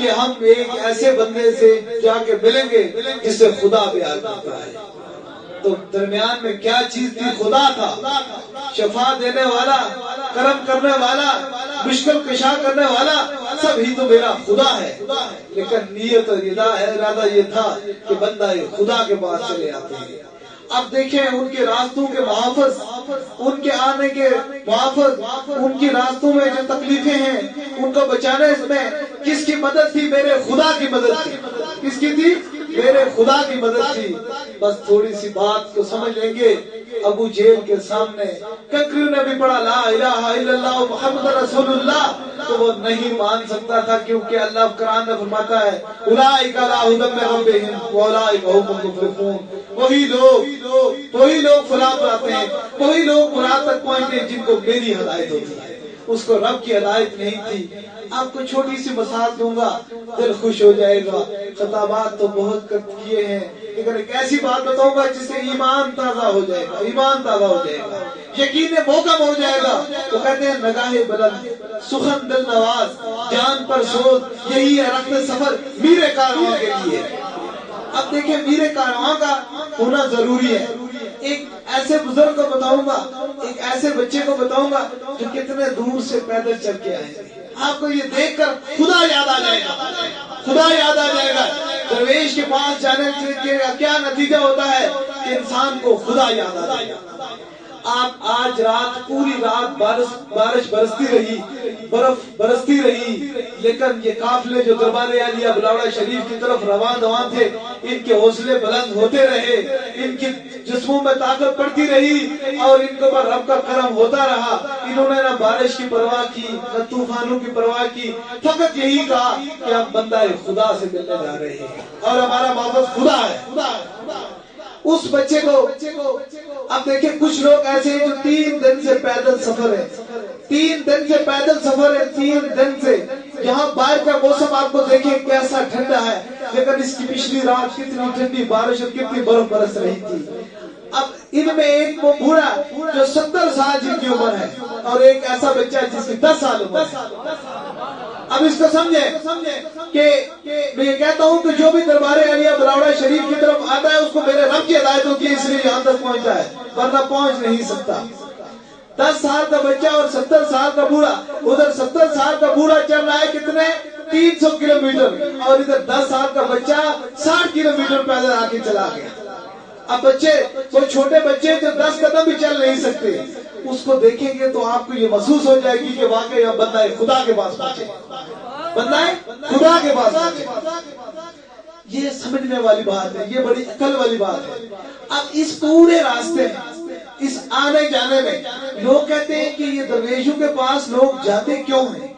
کہ ہم ایک ایسے بندے سے جا کے ملیں گے جس سے خدا پیار کرتا ہے. تو درمیان میں کیا چیز تھی؟ خدا تھا، شفا دینے والا، کرم کرنے والا، مشکل کشا کرنے والا، سب ہی تو میرا خدا ہے. لیکن نیت اور ارادہ یہ تھا کہ بندہ خدا کے پاس چلے آتے ہیں. اب دیکھیں ان کے راستوں کے محافظ، ان کے آنے کے محافظ، ان کی راستوں میں جو تکلیفیں ہیں ان کو بچانے میں کس کی مدد تھی؟ میرے خدا کی مدد تھی. کس کی تھی؟ میرے خدا کی مدد تھی. بس تھوڑی سی بات کو سمجھ لیں گے. ابو جہل کے سامنے کنکریوں نے بھی پڑھا لا الہ الا اللہ محمد رسول اللہ، تو وہ نہیں مان سکتا تھا، کیونکہ اللہ قرآن میں فرماتا ہے اولئک علی ھدی من ربہم واولئک ھم المفلحون. وہی لوگ فلاح پاتے ہیں، وہی لوگ مراد تک پہنچتے ہیں جن کو میری ہدایت ہوتی ہے. اس کو رب کی ہدایت نہیں تھی. آپ کو چھوٹی سی مثال دوں گا، دل خوش ہو جائے گا. خطابات تو بہت کیے ہیں، لیکن ایک ایسی بات بتاؤں گا جس سے ایمان تازہ ہو جائے گا، ایمان تازہ ہو جائے گا، یقین محکم ہو جائے گا. وہ کہتے ہیں نگاہ بلند، سخن دل نواز، جان پر سوز، یہی ہے رخت سفر میرے کارواں کے لیے. اب دیکھیں میرے کارواں کا ہونا ضروری ہے. ایک ایسے بزرگ کو بتاؤں گا، ایک ایسے بچے کو بتاؤں گا جو کتنے دور سے پیدل چل کے آئے. آپ کو یہ دیکھ کر خدا یاد آ جائے گا، خدا یاد آ جائے گا. درویش کے پاس جانے سے کیا نتیجہ ہوتا ہے کہ انسان کو خدا یاد آ جائے گا. آپ آج رات پوری رات بارش برستی رہی، برف برستی رہی، لیکن یہ قافلے جو دربار عالیہ بلاوڑا شریف کی طرف رواں تھے، ان کے حوصلے بلند ہوتے رہے، ان کی جسموں میں طاقت پڑتی رہی اور ان کے اوپر رب کا کرم ہوتا رہا. انہوں نے نہ بارش کی پرواہ کی، نہ طوفانوں کی پرواہ کی، فقط یہی کہا کہ ہم بندہ خدا سے ملنے جا رہے ہیں اور ہمارا محبت خدا ہے. اس بچے کو اب دیکھیں کچھ لوگ ایسے ہیں جو 3 دن سے پیدل سفر ہے، 3 دن سے پیدل سفر ہے، 3 دن سے. یہاں باہر کا موسم آپ کو دیکھیں کیسا ٹھنڈا ہے، لیکن اس کی پچھلی رات کتنی ٹھنڈی بارش اور کتنی برف برس رہی تھی. اب ان میں ایک وہ بوڑھا جو 70 سال جن کی عمر ہے اور ایک ایسا بچہ جس کی 10 سال عمر ہے. اب اس کو سمجھیں کہ میں یہ کہتا ہوں کہ جو بھی دربار عالیہ بلاوڑا شریف کی طرف آتا ہے اس کو میرے رب کی ہدایت ہوتی ہے، اس لیے یہاں تک پہنچتا ہے، ورنہ پہنچ نہیں سکتا. 10 سال کا بچہ اور 70 سال کا بوڑھا، ادھر 70 سال کا بوڑھا چل رہا ہے کتنے 300 کلومیٹر، اور ادھر 10 سال کا بچہ 60 کلومیٹر پیدل آ کے چلا گیا. اب بچے کوئی چھوٹے بچے جو 10 قدم بھی چل نہیں سکتے، اس کو دیکھیں گے تو آپ کو یہ محسوس ہو جائے گی کہ واقعی ہم بندہ خدا کے پاس پہنچے، بندہ خدا کے پاس پہنچے. یہ سمجھنے والی بات ہے، یہ بڑی عقل والی بات ہے. اب اس پورے راستے میں، اس آنے جانے میں لوگ کہتے ہیں کہ یہ درویشوں کے پاس لوگ جاتے کیوں ہیں؟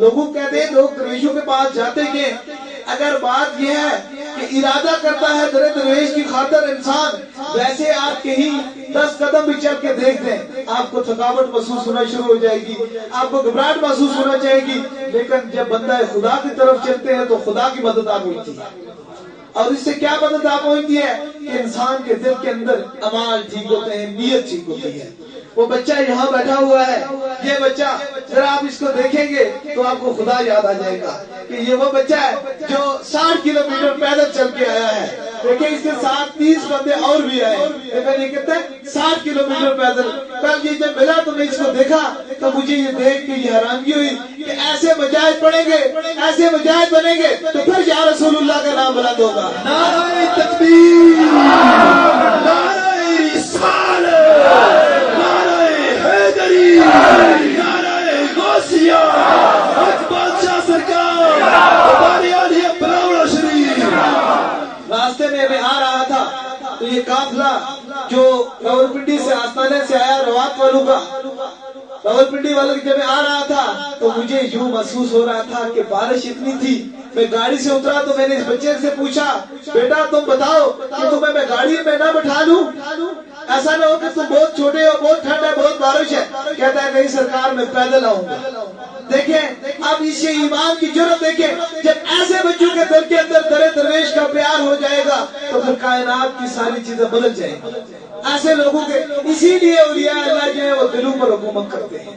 لوگوں کہتے ہیں لوگ درویشوں کے پاس جاتے کیوں؟ اگر بات یہ ہے کہ ارادہ کرتا ہے درویش کی خاطر انسان، ویسے آپ کہیں 10 قدم بھی چل کے دیکھ دیں، آپ کو تھکاوٹ محسوس ہونا شروع ہو جائے گی، آپ کو گھبراہٹ محسوس ہونا چاہے گی. لیکن جب بندہ خدا کی طرف چلتے ہیں تو خدا کی مدد آپ ہوتی ہے. اور اس سے کیا مدد آپ ہوتی ہے کہ انسان کے دل کے اندر اعمال ٹھیک ہوتے ہیں، نیت ٹھیک ہوتی ہے. وہ بچہ یہاں بیٹھا ہوا ہے، یہ بچہ ذرا آپ اس کو دیکھیں گے تو آپ کو خدا یاد آ جائے گا کہ یہ وہ بچہ ہے جو 60 کلومیٹر پیدل چل کے آیا ہے. دیکھیں اس کے ساتھ 30 بندے اور بھی آئے، لیکن یہ کہتے ہیں 60 کلومیٹر پیدل. کل یہ جب ملا تو میں اس کو دیکھا تو مجھے یہ دیکھ کے یہ حیرانگی ہوئی کہ ایسے مجاہد پڑھیں گے، ایسے مجاہد بنیں گے تو پھر یا رسول اللہ کا نام بلند ہوگا. نعرہ تکبیر، نعرہ رسالت، نعرہ حیدری، نعرہ غوثیہ، حق بادشاہ سرکار، دربار عالیہ بلاوڑا شریف. راستے میں میں آ رہا تھا تو یہ قافلہ جو راولپنڈی سے آستانے سے آیا روات والوں کا، راولپنڈی والوں کی جب میں آ رہا تھا تو مجھے یوں محسوس ہو رہا تھا کہ بارش اتنی تھی. میں گاڑی سے اترا تو میں نے اس بچے سے پوچھا بیٹا تم بتاؤ کہ تمہیں میں گاڑی میں نہ بٹھا لوں، ایسا نہ ہو کہ تم بہت چھوٹے ہو، بہت ٹھنڈ ہے، بہت بارش ہے. کہتا ہے نہیں سرکار میں پیدل آؤں گا. دیکھیں اب اس سے ایمان کی جرأت دیکھیں. جب ایسے بچوں کے دل کے اندر درویش کا پیار ہو جائے گا تو پھر کائنات کی ساری چیزیں بدل جائیں گی. ایسے لوگوں کے اسی لیے اولیاء اللہ جو ہے وہ دلوں پر حکومت کرتے ہیں.